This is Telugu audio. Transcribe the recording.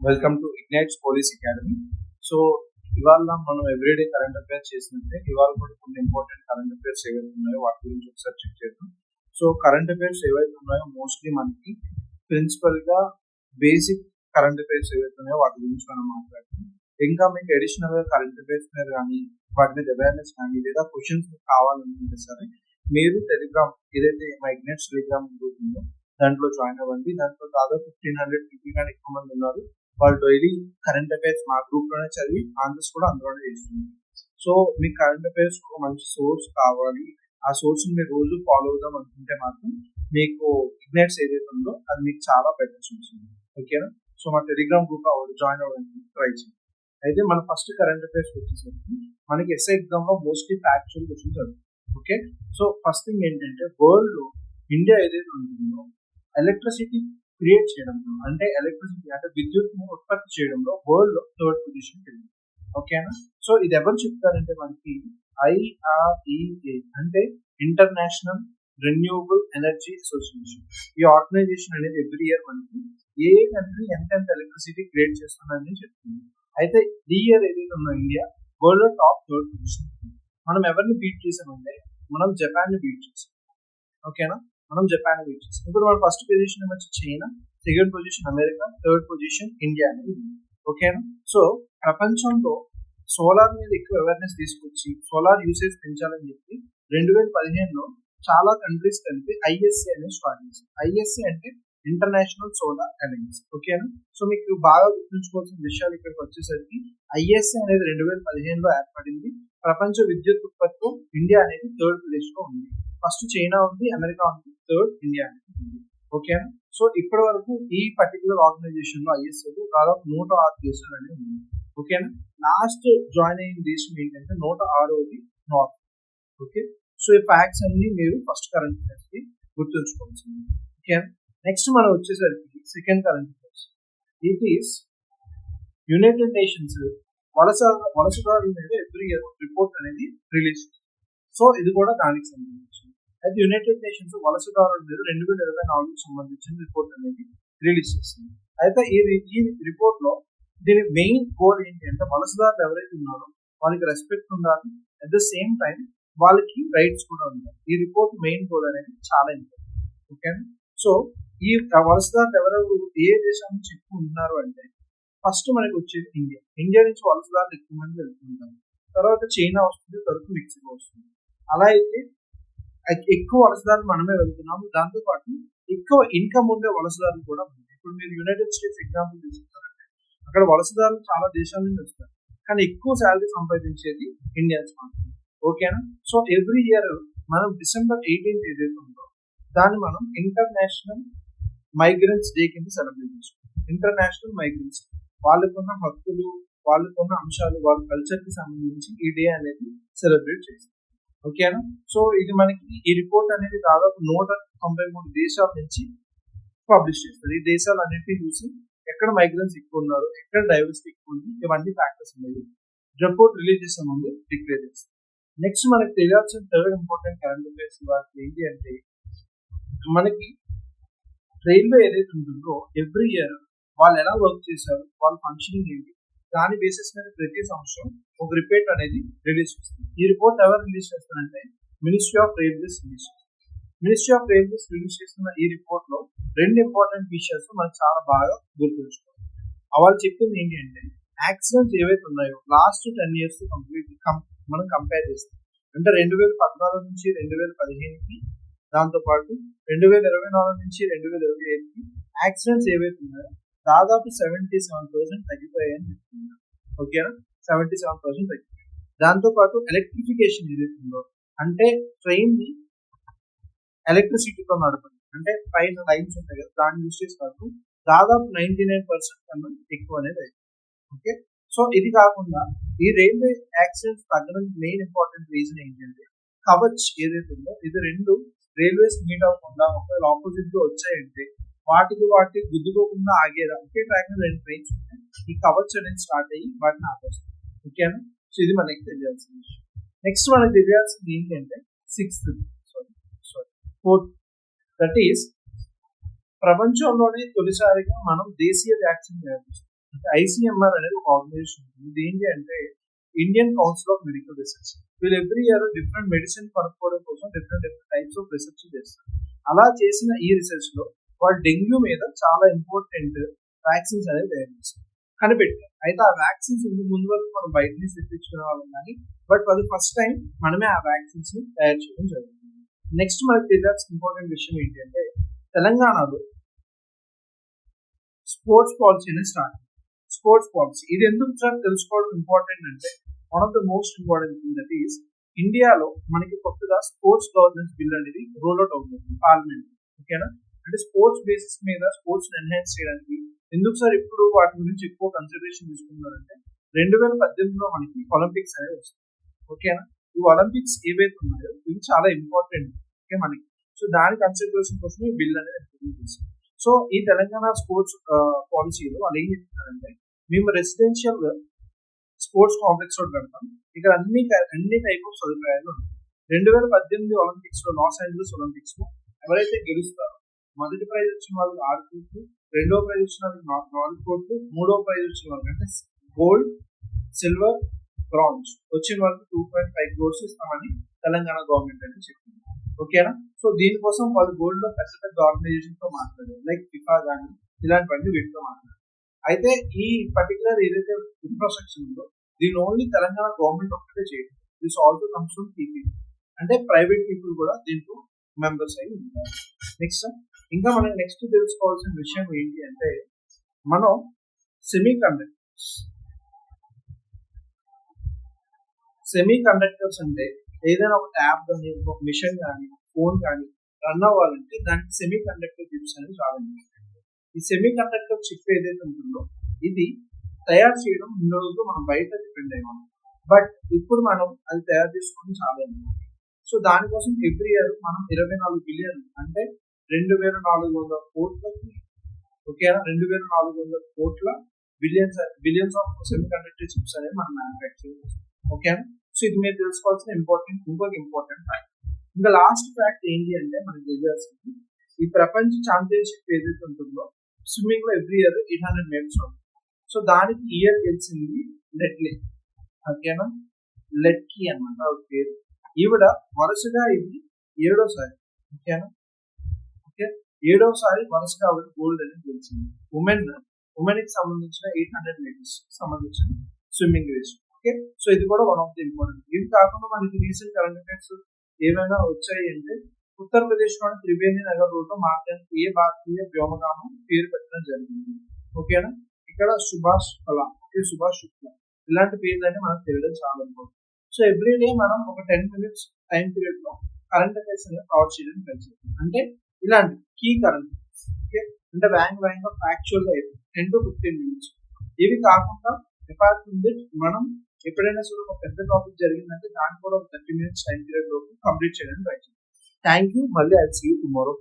Welcome to ignites police academy. So ఇవాళ మనం ఎవ్రీడే కరెంట్ అఫైర్స్ చేసినట్టే ఇవాళ కూడా కొన్ని ఇంపార్టెంట్ కరెంట్ అఫైర్స్ ఏవైతే ఉన్నాయో వాటి గురించి ఒకసారి చెక్ చేద్దాం. సో కరెంట్ అఫైర్స్ ఏవైతే ఉన్నాయో మోస్ట్లీ మనకి ప్రిన్సిపల్ గా బేసిక్ కరెంట్ అఫైర్స్ ఏవైతే ఉన్నాయో వాటి గురించి మనం మాట్లాడుతాం. ఇంకా మీకు అడిషనల్ గా కరెంట్ అఫైర్స్ మీద కానీ వాటి మీద అవేర్నెస్ కానీ లేదా క్వశ్చన్స్ కావాలనుకుంటే సరే మీరు టెలిగ్రామ్ ఏదైతే మా ఇగ్నైట్స్ టెలిగ్రామ్ గ్రూప్ ఉందో దాంట్లో జాయిన్ అవ్వండి. దాంట్లో దాదాపు 1500 పీపుల్ కానీ ఎక్కువ మంది ఉన్నారు. వాళ్ళు డైలీ కరెంట్ అఫైర్స్ మా గ్రూప్ లోనే చదివి ఆన్సర్స్ కూడా అందులోనే చేస్తున్నారు. సో మీకు కరెంట్ అఫైర్స్ ఒక మంచి సోర్స్ కావాలి, ఆ సోర్స్ మీరు రోజు ఫాలో అవుదాం అనుకుంటే మాత్రం మీకు ఇగ్నైట్స్ ఏదైతే ఉందో అది మీకు చాలా బెటర్ చూస్తుంది. ఓకేనా? సో మా టెలిగ్రామ్ గ్రూప్ జాయిన్ అవ్వడానికి ట్రై చేయండి. అయితే మన ఫస్ట్ కరెంట్ అఫైర్స్ వచ్చేసరికి మనకి ఎస్ఐ ఎగ్జామ్ లో మోస్ట్లీ ఫ్యాక్చువల్ క్వశ్చన్స్ అడుగుతాయి. ఓకే, సో ఫస్ట్ థింగ్ ఏంటంటే వరల్డ్ లో ఇండియా ఏదైతే ఉంటుందో ఎలక్ట్రిసిటీ క్రియేట్ చేయడంలో అంటే ఎలక్ట్రిసిటీ అంటే విద్యుత్ ఉత్పత్తి చేయడంలో వరల్డ్ లో థర్డ్ పొజిషన్ వెళ్ళింది. ఓకేనా? సో ఇది ఎవరు చెప్తారంటే మనకి IREA అంటే ఇంటర్నేషనల్ రెన్యూవబుల్ ఎనర్జీ అసోసియేషన్. ఈ ఆర్గనైజేషన్ అనేది ఎవ్రీ ఇయర్ మనకి ఏ కంట్రీ ఎంత ఎలక్ట్రిసిటీ క్రియేట్ చేస్తుందని చెప్తుంది. అయితే ఈ ఇయర్ ఏదైతే ఉందో ఇండియా వరల్డ్ లో టాప్ థర్డ్ పొజిషన్. మనం ఎవరిని బీట్ చేసామంటే మనం జపాన్ ని బీట్ చేసాం. ఓకేనా? మనం జపాన్ బీట్ చేసాం. ఇప్పుడు మన ఫస్ట్ పొజిషన్ వచ్చి China, second position America, third position India అనేది. ఓకేనా? సో ప్రపంచంలో సోలార్ మీద ఎక్కువ అవేర్నెస్ తీసుకొచ్చి సోలార్ యూసేజ్ పెంచాలని చెప్పి 2015లో చాలా కంట్రీస్ కలిపి ISA అనేది స్టార్ట్ చేశారు. ISA అంటే ఇంటర్నేషనల్ సోలార్ అలయన్స్. ఓకేనా? సో మీకు బాగా గుర్తుంచుకోవాల్సిన విషయాలు ఇక్కడికి వచ్చేసరికి ISA అనేది 2015లో ఏర్పడింది. ప్రపంచ విద్యుత్ ఉత్పత్తిలో ఇండియా అనేది థర్డ్ ప్లేస్ లో ఉంది. ఫస్ట్ చైనా ఉంది, అమెరికా ఉంది, థర్డ్ ఇండియా అనేది ఉంది. ఓకేనా? సో ఇప్పటి వరకు ఈ పర్టికులర్ ఆర్గనైజేషన్ లో ISA దాదాపు 106 దేశాలు అనేవి ఉంది. ఓకేనా? లాస్ట్ జాయిన్ అయిన దేశం ఏంటంటే 106ది నార్త్. ఓకే, సో ఈ ఫ్యాక్ట్స్ అన్ని మీరు ఫస్ట్ కరెంట్ అఫైర్స్ కి గుర్తుంచుకోవాల్సింది. ఓకేనా? నెక్స్ట్ మనం వచ్చేసరికి second current affairs. It is United Nations వలసదారుల మీద ఎవ్రీ ఇయర్ రిపోర్ట్ అనేది రిలీజ్. సో ఇది కూడా దానికి సంబంధించింది. అయితే యునైటెడ్ నేషన్స్ వలసదారుల మీద 2024కి సంబంధించిన రిపోర్ట్ అనేది రిలీజ్ చేస్తుంది. అయితే ఈ రిపోర్ట్ లో దీని మెయిన్ గోల్ ఏంటి అంటే వలసదారులు ఎవరైతే ఉన్నారో వాళ్ళకి రెస్పెక్ట్ ఉండాలి, అట్ ద సేమ్ టైం వాళ్ళకి రైట్స్ కూడా ఉండాలి. ఈ రిపోర్ట్ మెయిన్ గోల్ అనేది చాలా ఇంపార్టెంట్. ఓకే, సో ఈ వలసదారులు ఎవరెవరు ఏ దేశం నుంచి ఎక్కువ ఉన్నారు అంటే ఫస్ట్ మనకి వచ్చేది ఇండియా నుంచి వలసదారులు ఎక్కువ మంది వెళ్తుంటారు. తర్వాత చైనా వస్తుంది, తర్వాత మెక్సికో వస్తుంది. అలా అయితే ఎక్కువ వలసదారులు మనమే వెళ్తున్నాము. దాంతో పాటు ఎక్కువ ఇన్కమ్ ఉండే వలసదారులు కూడా ఉంది. ఇప్పుడు మీరు యునైటెడ్ స్టేట్స్ ఎగ్జాంపుల్ తీసుకుంటారంటే అక్కడ వలసదారులు చాలా దేశాల నుంచి వస్తారు, కానీ ఎక్కువ శాలరీ సంపాదించేది ఇండియన్స్ మాత్రమే. ఓకేనా? సో ఎవ్రీ ఇయర్ మనం December 18 ఏదైతే ఉందో దాన్ని మనం ఇంటర్నేషనల్ మైగ్రెంట్స్ డే కింద సెలబ్రేట్ చేసుకుంటాం. ఇంటర్నేషనల్ మైగ్రెంట్స్ వాళ్ళకున్న హక్కులు, వాళ్ళకున్న అంశాలు, వాళ్ళ కల్చర్ కి సంబంధించి ఈ డే అనేది సెలబ్రేట్ చేస్తాం. ఓకేనా? సో ఇది మనకి ఈ రిపోర్ట్ అనేది దాదాపు 193 దేశాల నుంచి పబ్లిష్ చేస్తారు. ఈ దేశాలు అన్నింటినీ చూసి ఎక్కడ మైగ్రెంట్స్ ఎక్కువ ఉన్నారు, ఎక్కడ డైవర్సిటీ ఎక్కువ ఉంది, ఇవన్నీ ఫ్యాక్టర్స్ అనేది రిపోర్ట్ రిలీజ్ చేసే ముందు డిక్లేర్ చేస్తారు. నెక్స్ట్ మనకి తెలియాల్సిన థర్డ్ ఇంపార్టెంట్ కరెంట్ అఫైర్స్ ఏంటి అంటే మనకి రైల్వే ఏదైతే ఉంటుందో ఎవ్రీ ఇయర్ వాళ్ళు ఎలా వర్క్ చేశారు, వాళ్ళ ఫంక్షనింగ్ ఏంటి, దాని బేసిస్ మీద ప్రతి సంవత్సరం ఒక రిపోర్ట్ అనేది రిలీజ్ చేస్తుంది. ఈ రిపోర్ట్ ఎవరు రిలీజ్ చేస్తారంటే మినిస్ట్రీ ఆఫ్ రైల్వేస్ రిలీజ్ చేస్తారు. మినిస్ట్రీ ఆఫ్ రైల్వేస్ రిలీజ్ చేస్తున్న ఈ రిపోర్ట్ లో 2 ఇంపార్టెంట్ విషయాలు మనకు చాలా బాగా గుర్తుంచుకోవాలి. వాళ్ళు చెప్పింది ఏంటి అంటే యాక్సిడెంట్స్ ఏవైతే ఉన్నాయో లాస్ట్ 10 years మనం కంపేర్ చేస్తాం. అంటే 2014 నుంచి 2015కి, దాంతో పాటు 2024 నుంచి 2025కి యాక్సిడెంట్స్ ఏవైతే ఉన్నాయో దాదాపు 77% తగ్గిపోయాయని చెప్తున్నారు. ఓకేనా? 77% తగ్గిపోయాయి. దాంతో పాటు ఎలక్ట్రిఫికేషన్ ఏదైతే ఉందో అంటే ట్రైన్ ని ఎలక్ట్రిసిటీతో నడపడం, అంటే పైన లైన్స్ ఉంటాయి కదా దాన్ని యూజ్ చేసి నడపడం దాదాపు 99% కన్నా ఎక్కువ అనేది అయింది. ఓకే, సో ఇది కాకుండా ఈ రైల్వే యాక్సిడెంట్స్ తగ్గడానికి మెయిన్ ఇంపార్టెంట్ రీజన్ ఏంటంటే కవచ్ ఏదైతే ఉందో ఇది 2 రైల్వేస్ మీట్ అవ్వకుండా ఒకవేళ ఆపోజిట్ గా వచ్చాయంటే వాటి గుద్దుకోకుండా ఆగేదా ఒకే ట్రాక్ మీద 2 ట్రైన్స్ ఉంటాయి. ఈ కవచ్ అనేది స్టార్ట్ అయ్యి వాటిని ఆపేస్తుంది. ఓకేనా? సో ఇది మనకి తెలియాల్సిన విషయం. నెక్స్ట్ మనకి తెలియాల్సింది ఏంటంటే ఫోర్త్, దట్ ఈస్ ప్రపంచంలోనే తొలిసారిగా మనం దేశీయ వ్యాక్సిన్ తయారు చేస్తాం. ఐసీఎంఆర్ అనేది ఒక ఆర్గనైజేషన్ ఉంటుంది. ఇది ఏంటి అంటే Indian council of medical research. వీళ్ళు ఎవ్రీ ఇయర్ డిఫరెంట్ మెడిసిన్ కనుక్కోవడం కోసం డిఫరెంట్ టైప్స్ ఆఫ్ రీసెర్చ్ చేస్తారు. అలా చేసిన ఈ రీసెర్చ్ లో వాళ్ళు డెంగ్యూ మీద చాలా ఇంపార్టెంట్ వ్యాక్సిన్స్ అనేది తయారు చేస్తారు, కనిపెట్టారు. అయితే ఆ వ్యాక్సిన్స్ ముందు వరకు మనం బయట నుంచి తెప్పించుకునే వాళ్ళం కానీ, బట్ అది ఫస్ట్ టైం మనమే ఆ వ్యాక్సిన్స్ ని తయారు చేయడం జరుగుతుంది. నెక్స్ట్ మనకు తెలియాల్సిన ఇంపార్టెంట్ విషయం ఏంటి అంటే తెలంగాణలో స్పోర్ట్స్ పాలసీ అనేది స్టార్ట్. స్పోర్ట్స్ పాలసీ ఇది ఎందుకు సార్ తెలుసుకోవడం ఇంపార్టెంట్ అంటే one of the most important thing that is ఇండియాలో మనకి కొత్తగా స్పోర్ట్స్ గవర్నెన్స్ బిల్ అనేది రోల్ అవుట్ అవుతుంది పార్లమెంట్. ఓకేనా, అంటే స్పోర్ట్స్ బేసిస్ మీద స్పోర్ట్స్ ఎన్హాన్స్ చేయడానికి ఎందుకు సార్ ఇప్పుడు వాటి గురించి ఎక్కువ కన్సిడరేషన్ తీసుకున్నారంటే 2018లో మనకి ఒలింపిక్స్ అనేది వస్తుంది. ఓకేనా, ఈ ఒలింపిక్స్ ఏవైతే ఉన్నాయో ఇవి చాలా ఇంపార్టెంట్ ఓకే మనకి. సో దాని కన్సిడరేషన్ కోసం ఈ బిల్ అనేది చేస్తారు. సో ఈ తెలంగాణ స్పోర్ట్స్ పాలసీలో వాళ్ళు ఏం చెప్తున్నారంటే మేము రెసిడెన్షియల్ స్పోర్ట్స్ కాంప్లెక్స్ ఒకటి పెడతాం, ఇక్కడ అన్ని టైప్ ఆఫ్ సదుపాయాలు ఉంటాయి. 2018 ఒలింపిక్స్ లో లాస్ ఏంజలస్ ఒలింపిక్స్ లో ఎవరైతే గెలుస్తారో మొదటి ప్రైజ్ వచ్చిన వాళ్ళకి 6 కోట్లు, రెండో ప్రైజ్ వచ్చిన వాళ్ళకి 4 కోట్లు, మూడో ప్రైజ్ వచ్చిన వాళ్ళకి అంటే గోల్డ్, సిల్వర్, బ్రాంజ్ వచ్చిన వాళ్ళకి 2.5 crores ఇస్తామని తెలంగాణ గవర్నమెంట్ అనేది చెప్పింది. ఓకేనా, సో దీనికోసం వాళ్ళు గోల్డ్ లో పెద్ద పెద్ద ఆర్గనైజేషన్ తో మాట్లాడారు, లైక్ ఫిఫా కానీ ఇలాంటివన్నీ వీటితో మాట్లాడారు. అయితే ఈ పర్టికులర్ ఏదైతే ఇన్ఫ్రాస్ట్రక్చర్ ఉందో దీని ఓన్లీ తెలంగాణ గవర్నమెంట్ ఒక్కటే చేయదు. This also comes from people, అంటే ప్రైవేట్ పీపుల్ కూడా దీంట్లో మెంబర్స్ అయి ఉంటారు. నెక్స్ట్ ఇంకా మనం నెక్స్ట్ తెలుసుకోవాల్సిన విషయం ఏంటి అంటే మనం సెమీ కండక్టర్స్ అంటే ఏదైనా ఒక ట్యాబ్ కానీ ఒక మిషన్ కానీ ఫోన్ కానీ రన్ అవ్వాలంటే దానికి సెమీ కండక్టర్ చిప్స్ అనేది చాలా ఇంపార్టెంట్. ఈ సెమీ కండక్టర్ చిప్ ఏదైతే ఉంటుందో ఇది తయారు చేయడం ఇన్ని రోజులు మనం బయట డిపెండ్ అయ్యాము, బట్ ఇప్పుడు మనం అది తయారు చేసుకోవడం చాలా ఇంపార్టెంట్. సో దానికోసం ఎవ్రీ ఇయర్ మనం 24 బిలియన్ అంటే 2400 కోట్లకి ఓకేనా 2400 కోట్ల billions of semi conductor chips అనేది మనం మ్యానుఫ్యాక్చర్ చేస్తాం. ఓకేనా, సో ఇది మీరు తెలుసుకోవాల్సిన ఇంకొక ఇంపార్టెంట్ ఫ్యాక్ట్. ఇంకా లాస్ట్ ఫ్యాక్ట్ ఏంటి అంటే మనకి తెలియాల్సింది ఈ ప్రపంచ ఛాంపియన్షిప్ ఏదైతే ఉంటుందో స్విమ్మింగ్ లో ఎవ్రీ ఇయర్ 800 మీటర్స్ ఉంటుంది. సో దానికి ఇయర్ గెలిచింది లెట్లీ. ఓకేనా, లెట్కీ అనమాట ఆవిడ పేరు. ఈవిడ వరుసగా ఇది 7వసారి. ఓకేనా, ఓకే 7వసారి వరుసగా ఆవిడ గోల్డ్ అనేది గెలిచింది. ఉమెన్ కి సంబంధించిన 800 మీటర్స్ సంబంధించిన స్విమ్మింగ్ రేస్. ఓకే, సో ఇది కూడా వన్ ఆఫ్ ది ఇంపార్టెంట్. ఇవి కాకుండా మనకి రీసెంట్ కరెంట్ అఫైర్స్ ఏమైనా వచ్చాయి అంటే ఉత్తరప్రదేశ్ లోని త్రివేణి నగర్ రోడ్లో మార్చడానికి ఏ భారతీయ వ్యోమగానం పేరు పెట్టడం జరిగింది. ఓకేనా, ఇక్కడ సుభాష్ శుక్లా ఇలాంటి పేర్లన్నీ మనకు తెలియడం చాలా ఇంపార్టెంట్. సో ఎవ్రీ డే మనం ఒక 10 minutes టైం పీరియడ్ లో కరెంట్ అఫైర్స్ అనేది కవర్ చేయడానికి ట్రై చేస్తాం. అంటే ఇలాంటి కీ కరెంట్ అఫైర్స్ ఓకే, అంటే వ్యాంగ్ ఫ్యాక్చువల్ గా 10 to 15 minutes. ఇవి కాకుండా అపార్ట్ ఫ్రమ్ దిట్ మనం ఎప్పుడైనా సరే ఒక పెద్ద టాపిక్ జరిగిందంటే దాన్ని కూడా ఒక 30 minutes టైం పీరియడ్ లోపు కంప్లీట్ చేయడానికి ట్రై చేస్తాం. థ్యాంక్ యూ, మళ్ళీ I will see you tomorrow.